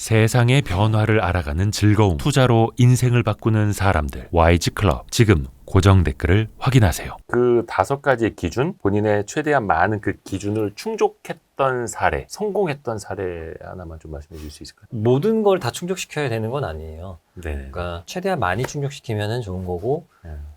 세상의 변화를 알아가는 즐거움, 투자로 인생을 바꾸는 사람들, 와이즈클럽. 지금 고정 댓글을 확인하세요. 그 5가지 기준, 본인의 최대한 많은 그 기준을 충족했던 사례, 성공했던 사례 하나만 좀 말씀해 주실 수 있을까요? 모든 걸 다 충족시켜야 되는 건 아니에요. 네. 그러니까 최대한 많이 충족시키면 좋은 거고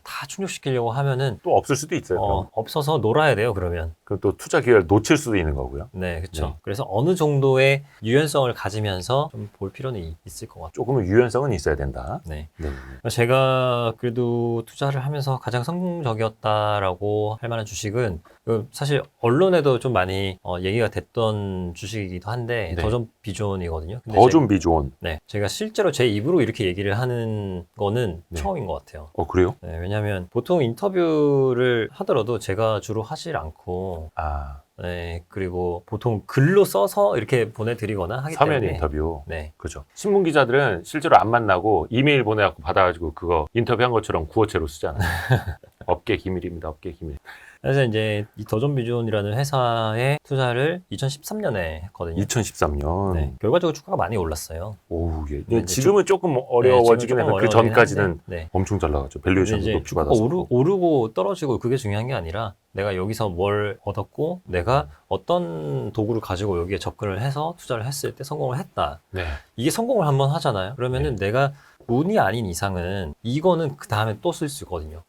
다 충족시키려고 하면은 또 없을 수도 있어요. 없어서 놀아야 돼요. 그러면 그럼 또 투자 기회를 놓칠 수도 있는 거고요. 네, 그렇죠. 네. 그래서 어느 정도의 유연성을 가지면서 좀 볼 필요는 있을 것 같아요. 조금은 유연성은 있어야 된다. 네. 네. 제가 그래도 투자를 하면서 가장 성공적이었다라고 할 만한 주식은 사실 언론에도 좀 많이 얘기가 됐던 주식이기도 한데 네. 더존 비존이거든요. 근데 더 좀 비존. 네, 제가 실제로 제 입으로 이렇게 얘기를 하는 거는 네. 처음인 것 같아요. 그래요? 네, 왜냐하면 보통 인터뷰를 하더라도 제가 주로 하질 않고 네, 그리고 보통 글로 써서 이렇게 보내드리거나 하기 서면 때문에 인터뷰. 네. 그죠. 신문 기자들은 실제로 안 만나고 이메일 보내갖고 받아가지고 그거 인터뷰한 것처럼 구어체로 쓰잖아요. 업계 기밀입니다. 업계 기밀. 그래서 이제 이 더존비존이라는 회사에 투자를 2013년에 했거든요. 2013년. 네, 결과적으로 주가가 많이 올랐어요. 오, 예. 근데 이제 지금은 조금 어려워지긴 지금은 해서 그 어려워지긴 전까지는 한데, 네. 엄청 잘 나갔죠. 근데 밸류에이션도 이제 높이 주가가 받았고. 오르고 떨어지고 그게 중요한 게 아니라 내가 여기서 뭘 얻었고 내가 어떤 도구를 가지고 여기에 접근을 해서 투자를 했을 때 성공을 했다. 네. 이게 성공을 한번 하잖아요. 그러면은 내가 운이 아닌 이상은 이거는 그 다음에 또 쓸 수 있거든요.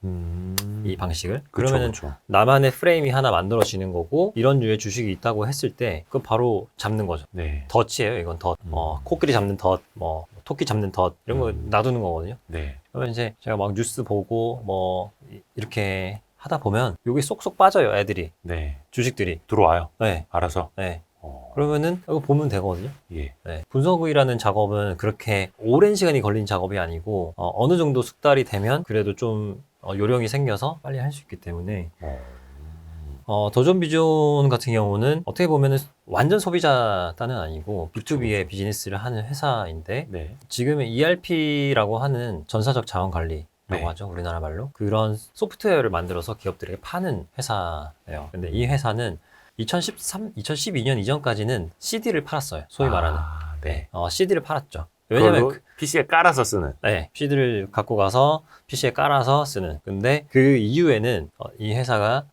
이 방식을. 그쵸, 그러면은 그쵸. 나만의 프레임이 하나 만들어지는 거고 이런 류의 주식이 있다고 했을 때 그거 바로 잡는 거죠. 네. 덫이에요. 이건 덫. 코끼리 잡는 덫, 토끼 잡는 덫 이런 거 놔두는 거거든요. 네. 그러면 이제 제가 막 뉴스 보고 이렇게 하다 보면 여기 쏙쏙 빠져요. 애들이. 네. 주식들이. 들어와요. 네. 알아서. 네. 그러면은 이거 보면 되거든요. 예. 네. 분석이라는 작업은 그렇게 오랜 시간이 걸린 작업이 아니고 어느 정도 숙달이 되면 그래도 좀 요령이 생겨서 빨리 할 수 있기 때문에 더존 비존 같은 경우는 어떻게 보면은 완전 소비자단은 아니고 B2B의 비즈니스를 하는 회사인데 네. 지금은 ERP라고 하는 전사적 자원 관리라고 네. 하죠. 우리나라 말로. 그런 소프트웨어를 만들어서 기업들에게 파는 회사예요. 근데 이 회사는 2012년 이전까지는 CD를 팔았어요. 소위 말하는. 네. CD를 팔았죠. 왜냐면 PC에 깔아서 쓰는. 네, CD를 갖고 가서 PC에 깔아서 쓰는. 근데 그 이후에는 이 회사가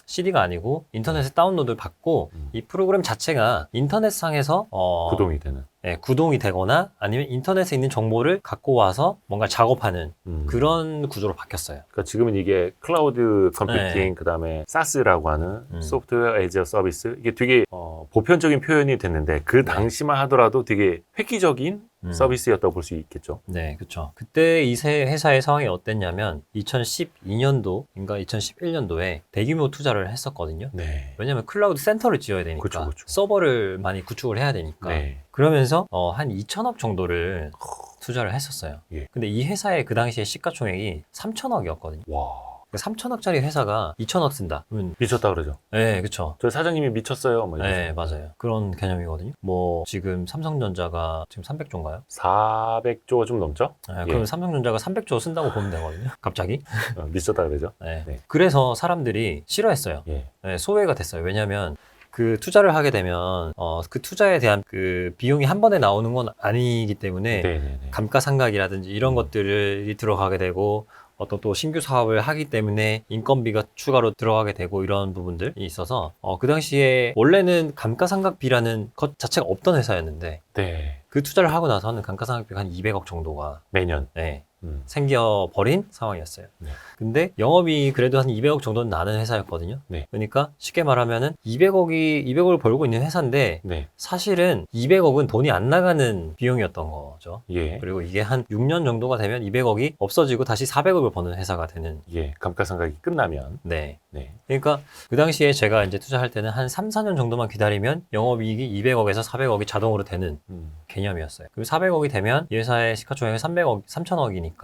CD가 아니고 인터넷에 다운로드를 받고 이 프로그램 자체가 인터넷상에서 구동이 되는. 네, 구동이 되거나 아니면 인터넷에 있는 정보를 갖고 와서 뭔가 작업하는 그런 구조로 바뀌었어요. 그러니까 지금은 이게 클라우드 컴퓨팅, 네. 그다음에 SaaS라고 하는 소프트웨어 에이즈 서비스, 이게 되게 보편적인 표현이 됐는데 그 당시만 하더라도 되게 획기적인 서비스였다고 볼 수 있겠죠. 네, 그렇죠. 그때 이 회사의 상황이 어땠냐면 2012년도인가 2011년도에 대규모 투자를 했었거든요. 네. 왜냐하면 클라우드 센터를 지어야 되니까 그쵸. 서버를 많이 구축을 해야 되니까 네. 그러면서 한 2천억 정도를 투자를 했었어요. 예. 근데 이 회사의 그 당시에 시가총액이 3천억이었거든요. 와. 3천억짜리 회사가 2천억 쓴다. 미쳤다 그러죠. 네, 그렇죠. 저희 사장님이 미쳤어요. 뭐 네, 맞아요. 그런 개념이거든요. 뭐 지금 삼성전자가 지금 300조인가요? 400조가 좀 넘죠? 네, 그럼 삼성전자가 300조 쓴다고 보면 되거든요. 갑자기. 미쳤다 그러죠. 네. 네. 그래서 사람들이 싫어했어요. 예. 네, 소외가 됐어요. 왜냐하면 그 투자를 하게 되면 그 투자에 대한 그 비용이 한 번에 나오는 건 아니기 때문에 네네네. 감가상각이라든지 이런 것들이 들어가게 되고 어떤 또 신규 사업을 하기 때문에 인건비가 추가로 들어가게 되고 이런 부분들이 있어서 그 당시에 원래는 감가상각비라는 것 자체가 없던 회사였는데 네. 그 투자를 하고 나서는 감가상각비가 한 200억 정도가 매년. 네, 생겨버린 상황이었어요. 네. 근데 영업이 그래도 한 200억 정도는 나는 회사였거든요. 네. 그러니까 쉽게 말하면은 200억을 벌고 있는 회사인데 네. 사실은 200억은 돈이 안 나가는 비용이었던 거죠. 예. 그리고 이게 한 6년 정도가 되면 200억이 없어지고 다시 400억을 버는 회사가 되는. 예. 감가상각이 끝나면. 네. 네. 그러니까 그 당시에 제가 이제 투자할 때는 한 3, 4년 정도만 기다리면 영업이익이 200억에서 400억이 자동으로 되는 개념이었어요. 그리고 400억이 되면 이 회사의 시가총액이 3천억이니까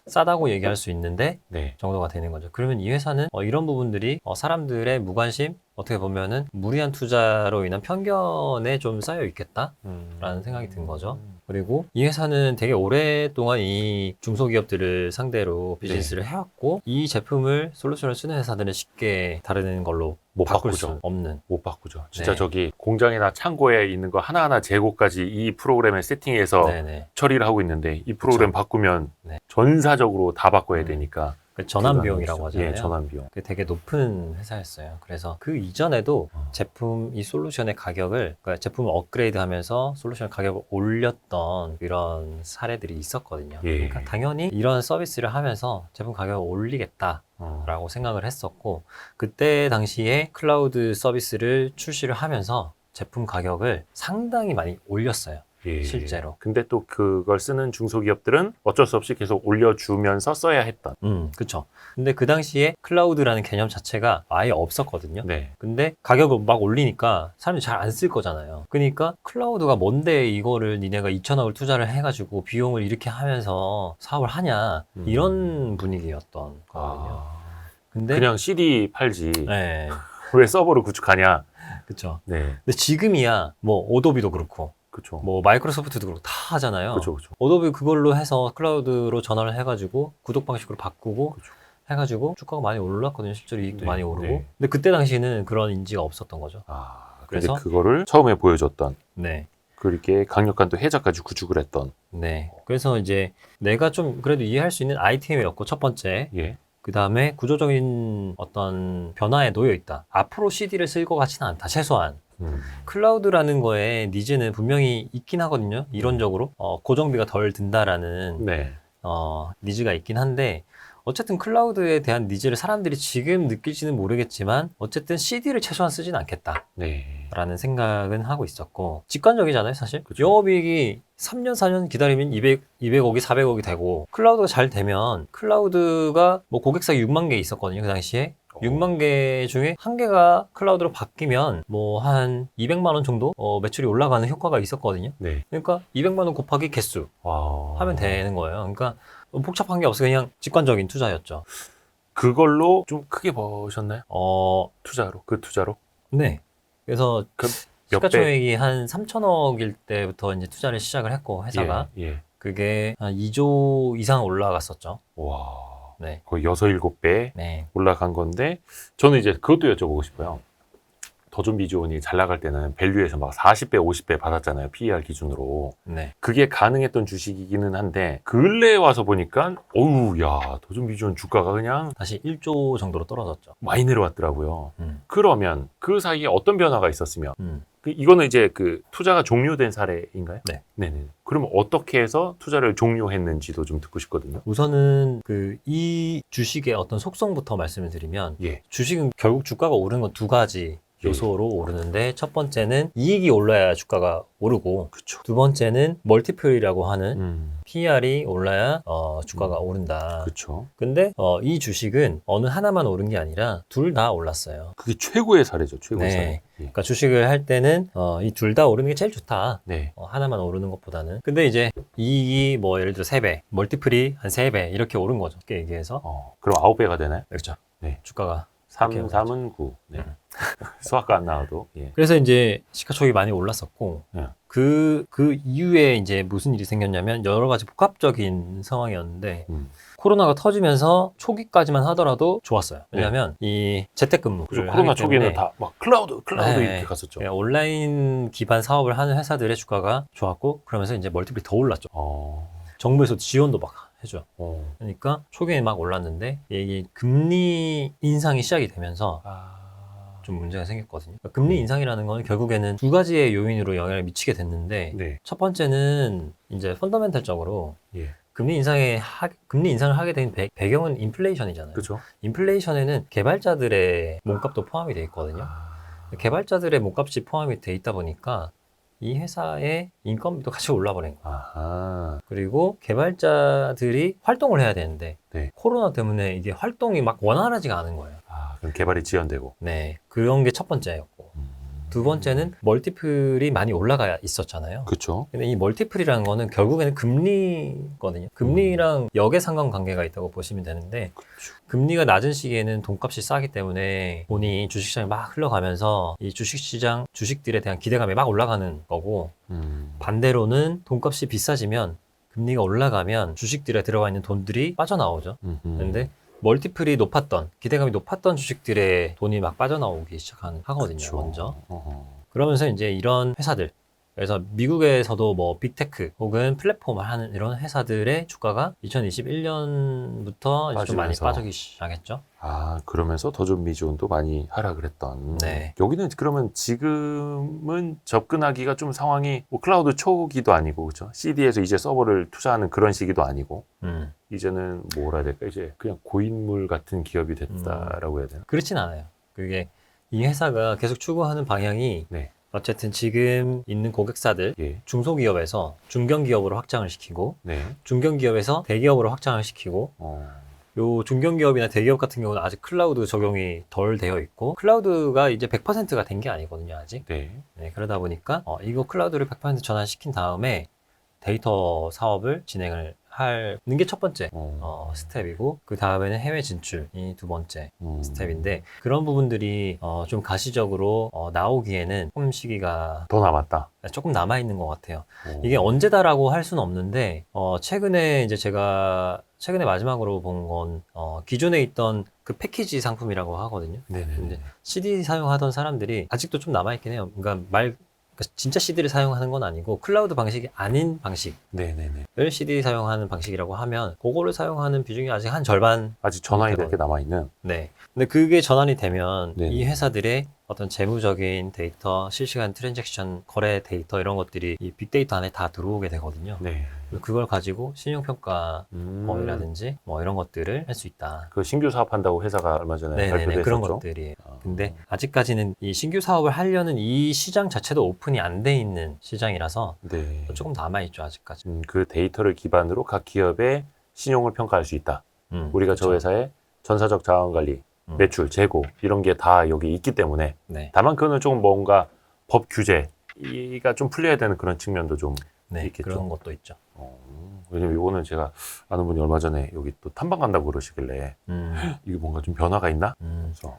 싸다고 얘기할 수 있는데 네. 정도가 되는 거죠. 그러면 이 회사는 이런 부분들이 사람들의 무관심, 어떻게 보면은 무리한 투자로 인한 편견에 좀 쌓여 있겠다라는 생각이 든 거죠. 그리고 이 회사는 되게 오랫동안 이 중소기업들을 상대로 비즈니스를 해왔고 이 제품을 솔루션을 쓰는 회사들은 쉽게 다루는 걸로 못 바꿀 바꾸죠. 수 없는. 못 바꾸죠. 진짜 네. 저기 공장이나 창고에 있는 거 하나하나 재고까지 이 프로그램에 세팅해서 네네. 처리를 하고 있는데 이 프로그램 바꾸면 네. 전사적으로 다 바꿔야 되니까 그 전환 비용이라고 하잖아요. 예, 전환 비용. 그게 되게 높은 회사였어요. 그래서 그 이전에도 제품 이 솔루션의 가격을 그러니까 제품을 업그레이드하면서 솔루션 가격을 올렸던 이런 사례들이 있었거든요. 예. 그러니까 당연히 이런 서비스를 하면서 제품 가격을 올리겠다. 라고 생각을 했었고 그때 당시에 클라우드 서비스를 출시를 하면서 제품 가격을 상당히 많이 올렸어요. 예. 실제로. 근데 또 그걸 쓰는 중소기업들은 어쩔 수 없이 계속 올려주면서 써야 했던. 그쵸. 근데 그 당시에 클라우드라는 개념 자체가 아예 없었거든요. 네. 근데 가격을 막 올리니까 사람들이 잘 안 쓸 거잖아요. 그러니까 클라우드가 뭔데 이거를 니네가 2천억을 투자를 해가지고 비용을 이렇게 하면서 사업을 하냐 이런 분위기였던 거거든요. 근데 그냥 CD 팔지. 네, 왜 서버를 구축하냐. 그쵸. 네. 근데 지금이야 뭐 오도비도 그렇고 그렇죠. 뭐 마이크로소프트도 그렇고 다 하잖아요. 그렇죠. 그렇죠. 오도비 그걸로 해서 클라우드로 전환을 해가지고 구독 방식으로 바꾸고 그렇죠. 해가지고 주가가 많이 올랐거든요. 실제로 이익도 네, 많이 오르고. 네. 근데 그때 당시에는 그런 인지가 없었던 거죠. 그래서 그래서 그거를 처음에 보여줬던 네. 그렇게 강력한 또 해자까지 구축을 했던. 네. 그래서 이제 내가 좀 그래도 이해할 수 있는 아이템이었고 첫 번째. 예. 그 다음에 구조적인 어떤 변화에 놓여 있다. 앞으로 CD를 쓸 것 같지는 않다. 최소한. 클라우드라는 거에 니즈는 분명히 있긴 하거든요. 이론적으로. 고정비가 덜 든다라는 네. 니즈가 있긴 한데 어쨌든 클라우드에 대한 니즈를 사람들이 지금 느낄지는 모르겠지만 어쨌든 CD를 최소한 쓰진 않겠다. 네. 라는 생각은 하고 있었고 직관적이잖아요 사실. 그쵸. 영업이익이 3년 4년 기다리면 200억이 400억이 되고 클라우드가 잘 되면 클라우드가 뭐 고객사 6만 개 있었거든요 그 당시에. 6만 개 중에 한 개가 클라우드로 바뀌면 뭐 한 200만 원 정도 매출이 올라가는 효과가 있었거든요. 네. 그러니까 200만 원 곱하기 개수 와. 하면 되는 거예요. 그러니까 복잡한 게 없어 그냥 직관적인 투자였죠. 그걸로 좀 크게 버셨나요? 어, 투자로. 그 투자로. 네. 그래서 그 몇 배? 시가총액이 한 3천억일 때부터 이제 투자를 시작을 했고 회사가 예. 예. 그게 한 2조 이상 올라갔었죠. 와. 네. 거의 6, 7배 네. 올라간 건데 저는 이제 그것도 여쭤보고 싶어요. 더존 비주온이 잘 나갈 때는 밸류에서 막 40배, 50배 받았잖아요. PER 기준으로. 네. 그게 가능했던 주식이기는 한데 근래에 와서 보니까 어우 야 더존 비주온 주가가 그냥 다시 1조 정도로 떨어졌죠. 많이 내려왔더라고요. 음. 그러면 그 사이에 어떤 변화가 있었으면 음. 이거는 이제 그 투자가 종료된 사례인가요? 네. 네네. 그러면 어떻게 해서 투자를 종료했는지도 좀 듣고 싶거든요. 우선은 이 주식의 어떤 속성부터 말씀을 드리면 예. 주식은 결국 주가가 오르는 건 두 가지 요소로 오르는데 첫 번째는 이익이 올라야 주가가 오르고 그렇죠. 두 번째는 멀티플이라고 하는 PER이 올라야 주가가 오른다. 그렇죠. 근데 이 주식은 어느 하나만 오른 게 아니라 둘 다 올랐어요. 그게 최고의 사례죠. 최고의 네. 사례. 예. 그러니까 주식을 할 때는 이 둘 다 오르는 게 제일 좋다. 네. 하나만 오르는 것보다는. 근데 이제 이익이 뭐 예를 들어 3배, 멀티플이 한 3배 이렇게 오른 거죠. 쉽게 얘기해서. 그럼 9배가 되나요? 그렇죠. 네. 주가가. 3, 그렇게 3은 9. 네. 수학과 안 나와도. 예. 그래서 이제 시가총액이 많이 올랐었고 예. 그 이후에 이제 무슨 일이 생겼냐면 여러 가지 복합적인 상황이었는데 코로나가 터지면서 초기까지만 하더라도 좋았어요. 왜냐하면 이 재택근무. 그렇죠. 코로나 초기에는 다 막 클라우드 네. 이렇게 갔었죠. 온라인 기반 사업을 하는 회사들의 주가가 좋았고 그러면서 이제 멀티플이 더 올랐죠. 정부에서 지원도 막 해줘. 그러니까 초기에 막 올랐는데 이게 금리 인상이 시작이 되면서 좀 문제가 생겼거든요. 그러니까 금리 인상이라는 건 결국에는 두 가지의 요인으로 영향을 미치게 됐는데 네. 첫 번째는 이제 펀더멘탈적으로 예. 금리 인상을 하게 된 배경은 인플레이션이잖아요. 그렇죠. 인플레이션에는 개발자들의 몸값도 포함이 돼 있거든요. 개발자들의 몸값이 포함이 돼 있다 보니까 이 회사의 인건비도 같이 올라버린 거예요. 아하. 그리고 개발자들이 활동을 해야 되는데 네. 코로나 때문에 이게 활동이 막 원활하지가 않은 거예요. 그럼 개발이 지연되고. 네, 그런 게 첫 번째였고 두 번째는 멀티플이 많이 올라가 있었잖아요. 그렇죠. 근데 이 멀티플이라는 거는 결국에는 금리거든요. 금리랑 역의 상관관계가 있다고 보시면 되는데 금리가 낮은 시기에는 돈값이 싸기 때문에 돈이 주식시장에 막 흘러가면서 이 주식시장 주식들에 대한 기대감이 막 올라가는 거고 반대로는 돈값이 비싸지면 금리가 올라가면 주식들에 들어가 있는 돈들이 빠져나오죠. 근데 멀티플이 높았던 기대감이 높았던 주식들의 돈이 막 빠져나오기 하거든요. 그쵸. 먼저. 그러면서 이제 이런 회사들 그래서 미국에서도 뭐 빅테크 혹은 플랫폼을 하는 이런 회사들의 주가가 2021년부터 이제 좀 많이 빠지면서. 빠지기 시작했죠. 아, 그러면서 더존미존도 많이 하락을 했던. 네. 여기는 그러면 지금은 접근하기가 좀 상황이 뭐 클라우드 초기도 아니고, 그렇죠? CD에서 이제 서버를 투자하는 그런 시기도 아니고, 이제는 뭐라 해야 될까? 이제 그냥 고인물 같은 기업이 됐다라고 해야 되나? 그렇진 않아요. 그게 이 회사가 계속 추구하는 방향이 네. 어쨌든 지금 있는 고객사들 예. 중소기업에서 중견기업으로 확장을 시키고 네. 중견기업에서 대기업으로 확장을 시키고 요 중견기업이나 대기업 같은 경우는 아직 클라우드 적용이 덜 되어 있고 클라우드가 이제 100%가 된 게 아니거든요 아직. 네. 네, 그러다 보니까 이거 클라우드를 100% 전환시킨 다음에 데이터 사업을 진행을 하는 게 첫 번째 스텝이고 그 다음에는 해외 진출이 두 번째 스텝인데 그런 부분들이 좀 가시적으로 나오기에는 조금 시기가 더 남았다. 조금 남아 있는 것 같아요. 이게 언제다라고 할 수는 없는데 최근에 이제 제가 최근에 마지막으로 본 건 기존에 있던 그 패키지 상품이라고 하거든요. 네네. 근데 CD 사용하던 사람들이 아직도 좀 남아 있긴 해요. 그러니까 진짜 CD를 사용하는 건 아니고 클라우드 방식이 아닌 방식을 네네네. CD 사용하는 방식이라고 하면 그거를 사용하는 비중이 아직 한 절반. 아직 전환이 될 게 남아있는. 네. 근데 그게 전환이 되면 네네. 이 회사들의 어떤 재무적인 데이터, 실시간 트랜잭션, 거래 데이터 이런 것들이 이 빅데이터 안에 다 들어오게 되거든요. 네. 그걸 가지고 신용평가 범위라든지 뭐 이런 것들을 할 수 있다. 그 신규 사업한다고 회사가 얼마 전에 네네네, 발표도 그런 했었죠. 것들이에요. 근데 아직까지는 이 신규 사업을 하려는 이 시장 자체도 오픈이 안 돼 있는 시장이라서 네. 조금 남아있죠, 아직까지. 그 데이터를 기반으로 각 기업의 신용을 평가할 수 있다. 우리가 저 그렇죠. 회사의 전사적 자원관리, 매출, 재고 이런 게 다 여기 있기 때문에 네. 다만 그거는 조금 뭔가 법 규제가 좀 풀려야 되는 그런 측면도 좀 네, 있겠죠. 그런 것도 있죠. 왜냐면 이거는 제가 아는 분이 얼마 전에 여기 또 탐방 간다고 그러시길래 이게 뭔가 좀 변화가 있나? 그래서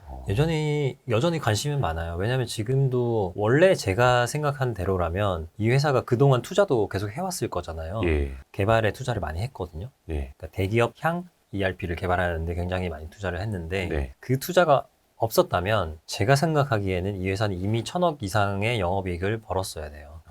여전히 관심은 많아요. 왜냐하면 지금도 원래 제가 생각한 대로라면 이 회사가 그동안 투자도 계속 해왔을 거잖아요. 예, 개발에 투자를 많이 했거든요. 예, 그러니까 대기업 향 ERP를 개발하는데 굉장히 많이 투자를 했는데 네. 그 투자가 없었다면 제가 생각하기에는 이 회사는 이미 1,000억 이상의 영업이익을 벌었어야 돼요.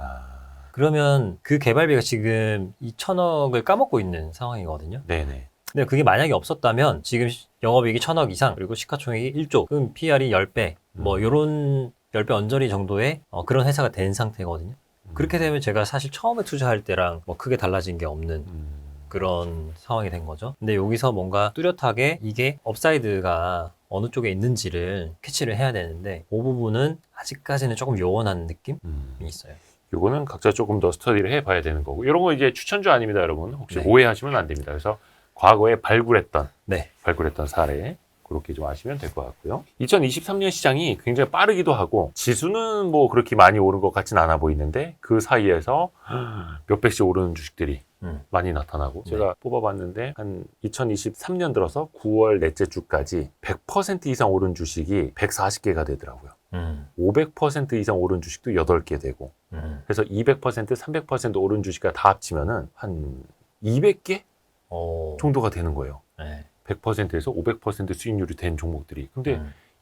그러면 그 개발비가 지금 2,000억을 까먹고 있는 상황이거든요. 네네. 근데 그게 만약에 없었다면 지금 영업이익이 1,000억 이상 그리고 시가총액이 1조 그럼 PR이 10배 뭐 요런 10배 언저리 정도의 그런 회사가 된 상태거든요. 그렇게 되면 제가 사실 처음에 투자할 때랑 뭐 크게 달라진 게 없는 그런 상황이 된 거죠. 근데 여기서 뭔가 뚜렷하게 이게 업사이드가 어느 쪽에 있는지를 캐치를 해야 되는데 그 부분은 아직까지는 조금 요원한 느낌이 있어요. 요거는 각자 조금 더 스터디를 해봐야 되는 거고 이런 거 이제 추천주 아닙니다, 여러분. 혹시 네. 오해하시면 안 됩니다. 그래서 과거에 발굴했던 네. 사례 그렇게 좀 아시면 될 것 같고요. 2023년 시장이 굉장히 빠르기도 하고 지수는 뭐 그렇게 많이 오른 것 같진 않아 보이는데 그 사이에서 몇 백씩 오르는 주식들이 많이 나타나고 네. 제가 뽑아봤는데 한 2023년 들어서 9월 넷째 주까지 100% 이상 오른 주식이 140개가 되더라고요. 500% 이상 오른 주식도 8개 되고 그래서 200%, 300% 오른 주식과 다 합치면은 한 200개 정도가 되는 거예요. 네. 100%에서 500% 수익률이 된 종목들이. 근데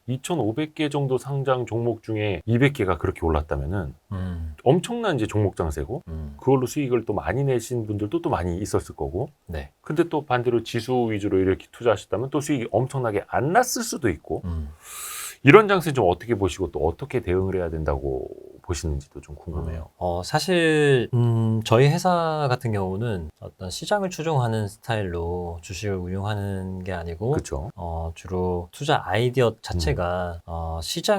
2,500개 정도 상장 종목 중에 200개가 그렇게 올랐다면은 엄청난 이제 종목 장세고 그걸로 수익을 또 많이 내신 분들도 또 많이 있었을 거고. 네. 근데 또 반대로 지수 위주로 이렇게 투자하셨다면 또 수익이 엄청나게 안 났을 수도 있고. 이런 장세 좀 어떻게 보시고 또 어떻게 대응을 해야 된다고 보시는지도 좀 궁금해요. 사실 저희 회사 같은 경우는 어떤 시장을 추종하는 스타일로 주식을 운용하는 게 아니고 그렇죠. 주로 투자 아이디어 자체가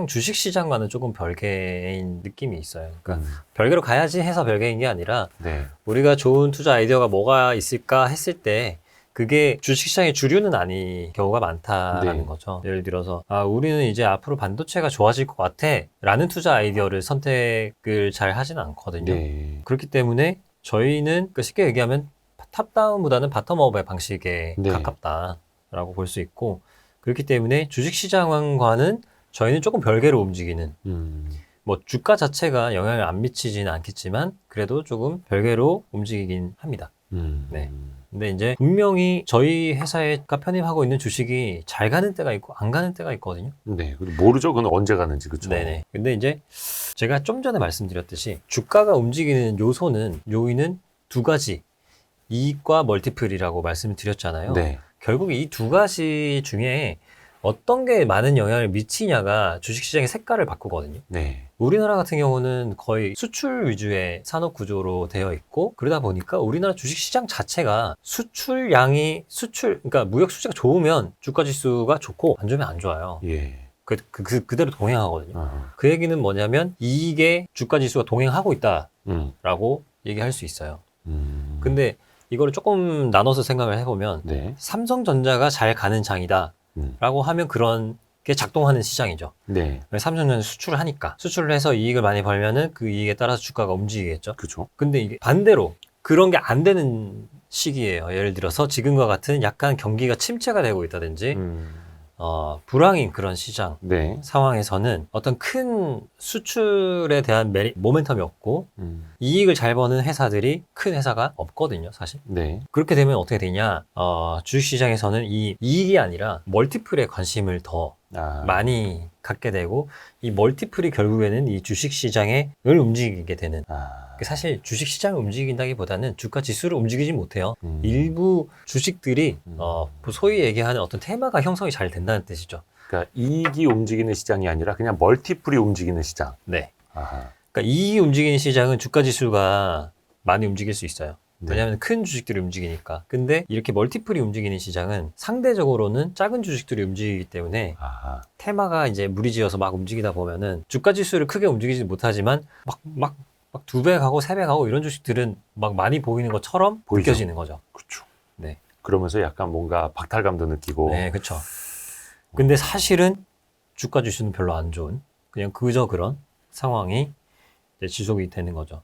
주식 시장과는 조금 별개인 느낌이 있어요. 그러니까 별개로 가야지 해서 별개인 게 아니라 네. 우리가 좋은 투자 아이디어가 뭐가 있을까 했을 때 그게 주식시장의 주류는 아닌 경우가 많다라는 네. 거죠. 예를 들어서 우리는 이제 앞으로 반도체가 좋아질 것 같아 라는 투자 아이디어를 선택을 잘 하지는 않거든요. 네. 그렇기 때문에 저희는 쉽게 얘기하면 탑다운보다는 바텀업의 방식에 네. 가깝다라고 볼 수 있고, 그렇기 때문에 주식시장과는 저희는 조금 별개로 움직이는, 뭐 주가 자체가 영향을 안 미치지는 않겠지만 그래도 조금 별개로 움직이긴 합니다. 네. 근데 이제 분명히 저희 회사에가 편입하고 있는 주식이 잘 가는 때가 있고 안 가는 때가 있거든요. 네. 그리고 모르죠. 그건 언제 가는지. 그렇죠. 네네. 근데 이제 제가 좀 전에 말씀드렸듯이 주가가 움직이는 요인은 두 가지. 이익과 멀티플이라고 말씀을 드렸잖아요. 네. 결국 이 두 가지 중에 어떤 게 많은 영향을 미치냐가 주식시장의 색깔을 바꾸거든요. 네. 우리나라 같은 경우는 거의 수출 위주의 산업 구조로 되어 있고, 그러다 보니까 우리나라 주식시장 자체가 그러니까 무역 수지가 좋으면 주가 지수가 좋고 안 좋으면 안 좋아요. 예. 그대로 동행하거든요. 아. 그 얘기는 뭐냐면 이익에 주가 지수가 동행하고 있다라고 얘기할 수 있어요. 근데 이거를 조금 나눠서 생각을 해보면 네. 삼성전자가 잘 가는 장이다 라고 하면 그런 게 작동하는 시장이죠. 네. 삼성전자는 수출을 하니까 수출을 해서 이익을 많이 벌면은 그 이익에 따라서 주가가 움직이겠죠. 그렇죠. 근데 이게 반대로 그런 게 안 되는 시기예요. 예를 들어서 지금과 같은 약간 경기가 침체가 되고 있다든지 불황인 그런 시장 네. 상황에서는 어떤 큰 수출에 대한 모멘텀이 없고 이익을 잘 버는 회사들이 큰 회사가 없거든요, 사실. 네. 그렇게 되면 어떻게 되냐? 주식시장에서는 이 이익이 아니라 멀티플에 관심을 더 많이 갖게 되고, 이 멀티플이 결국에는 이 주식시장을 움직이게 되는. 사실 주식시장을 움직인다기보다는 주가 지수를 움직이지 못해요. 일부 주식들이 소위 얘기하는 어떤 테마가 형성이 잘 된다는 뜻이죠. 그러니까 이익이 움직이는 시장이 아니라 그냥 멀티플이 움직이는 시장. 네. 아하. 그러니까 이익이 움직이는 시장은 주가 지수가 많이 움직일 수 있어요. 네. 왜냐하면 큰 주식들이 움직이니까. 근데 이렇게 멀티플이 움직이는 시장은 상대적으로는 작은 주식들이 움직이기 때문에 아하. 테마가 이제 무리지어서 막 움직이다 보면은 주가 지수를 크게 움직이지 못하지만 막 2배 가고 3배 가고 이런 주식들은 막 많이 보이는 것처럼 보이죠. 느껴지는 거죠. 그렇죠. 네. 그러면서 약간 뭔가 박탈감도 느끼고. 네, 그렇죠. 근데 사실은 주가 지수는 별로 안 좋은 그냥 그저 그런 상황이 이제 지속이 되는 거죠.